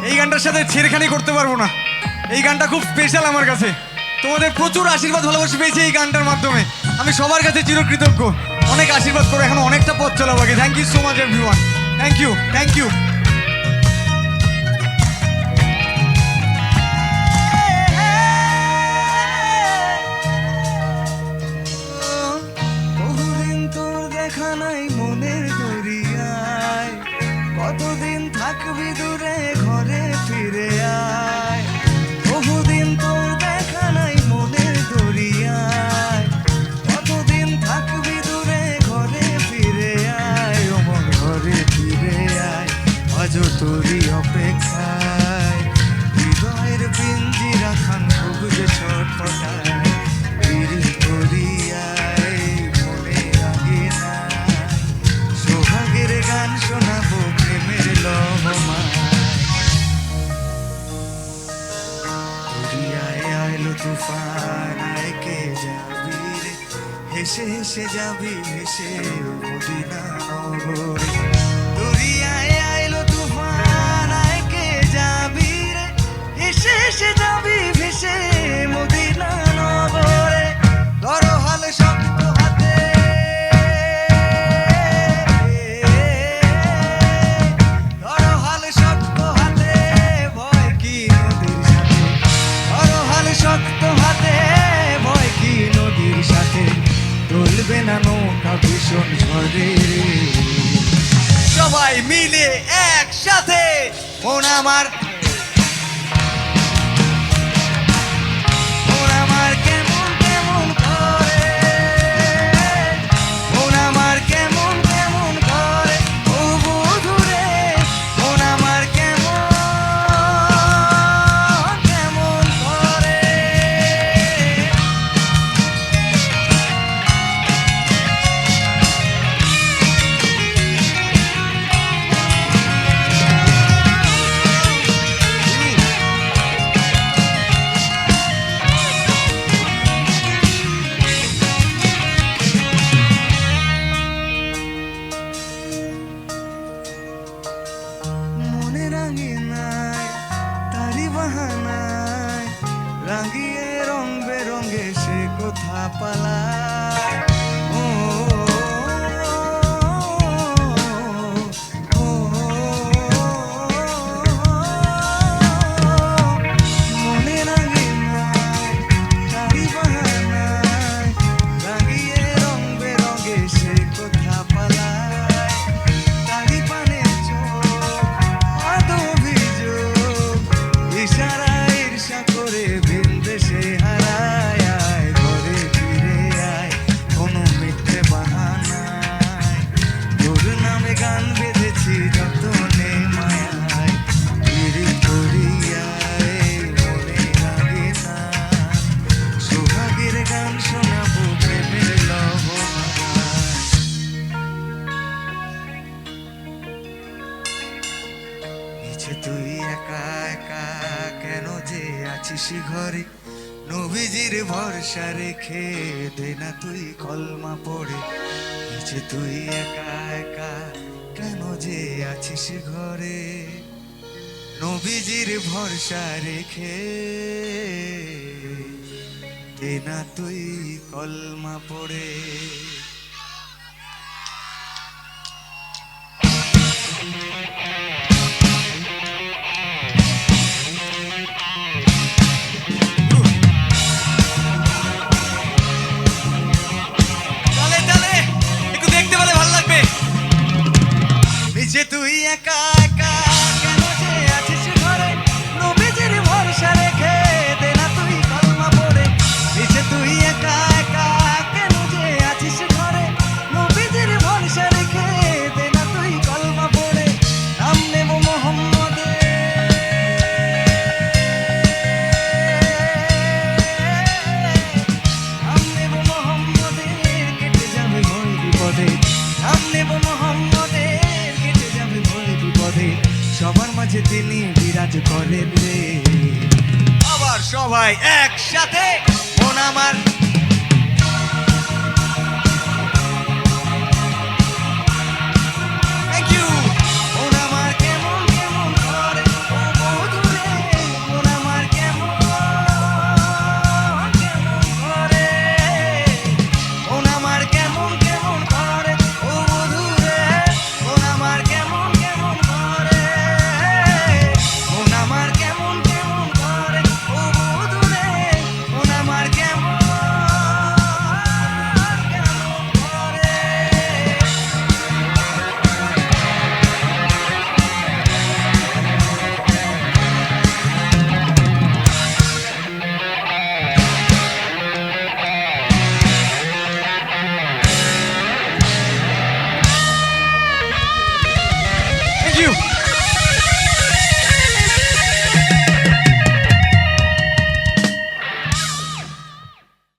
এই গানটার সাথে ছেড়খানি করতে পারবো না। এই গানটা খুব স্পেশাল আমার কাছে। তোমাদের প্রচুর আশীর্বাদ ভালোবাসা পেয়েছি এই গানটার মাধ্যমে। আমি সবার কাছে চিরকৃতজ্ঞ। অনেক আশীর্বাদ করো, এখন অনেকটা পথ চলা বাকি। Thank you so much everyone. Thank you, thank you. বহুদিন তোর দেখা নাই মনের দরিয়ায়, কতদিন থাকবি দূরে ঘরে ফিরে আয়। বহুদিন তোর দেখা নাই মনের দরিয়ায়, কতদিন থাকবি দূরে ঘরে ফিরে আয়। ওমন ঘরে ফিরে আয়, আজ তোরই অপেক্ষায়। হৃদয়ের পিঞ্জিরা খান খুব যে ছটফটায়। পিরিত করিয়ায় মনে আগে নাই, সোহাগের গান শোনাবো প্রেমের লহমায়। দরিয়ায় আইলো তুফান, আয় কে যাবি রে, হেসে হেসে যাবি হেসে মদিনা নগরে। দরিয়ায় আইলো তুফান, আয় কে যাবি রে, হেসে হেসে যাবি ভেসে মদিনা নগরে। ধরো হাল শক্ত হাতে, ধরো হাল শক্ত হাতে, ভয় কি নদীর সাথে। ধরো হাল শক্ত হাতে, ভয় কি নদীর সাথে। চলবে না নৌকা ভীষণ ঝড়ে। সবাই মিলে একসাথে মন আমার, মন আমার কেমন কেমন করে, মন আমার কেমন কেমন করে। ও বধুরে মন আমার কেমন কেমন করে। মনে রাঙিনায় তারি বাহানায়, রাঙিয়ে রং বেরঙে সে কোথা পালায়। ও, ও, ও, মনে রাঙিনায় তারি বাহানায়, রাঙিয়ে রং বেরঙে সে কোথা পালায়। তারি পানে চোখ আদো ভিজুক, ইশারা ঈর্ষা করে ভিন দেশে হারায়। আয় ঘরে ফিরে আয়, কোনো মিথ্যে বাহানায়। তোর নামে গান বেঁধেছি যতনে মায়ায়। পিরিত করিয়ায় মনে লাগে না, সোহাগের গান শোনাবো প্রেমের লহমায়। নিচে তুই একা একা কেন যে আছিস ঘরে, নবীজির ভরসা রেখে দে না তুই কলমা পড়ে। নিচে তুই একা একা কেন যে আছিস ঘরে, নবীজির ভরসা রেখে দে না তুই কলমা পড়ে। তালে তালে একটু দেখতে পেলে ভালো লাগবে। নিচে তুই একা একা কেন যে আছিস ঘরে, নবীজির ভরসা রেখে দে না তুই কলমা পড়ে। নিচে তুই একা একা কেন যে আছিস ঘরে, নবীজির ভরসা রেখে দে না তুই কলমা পড়ে। নাম নেব মোহাম্মদের, নাম নেব মোহাম্মদের, কেটে যাবে ভয় বিপদে। নাম নেব মোহাম্মদের, কেটে যাবে ভয় বিপদে। সবার মাঝে তিনি বিরাজ করেন রে। আবার সবাই একসাথে মন আমার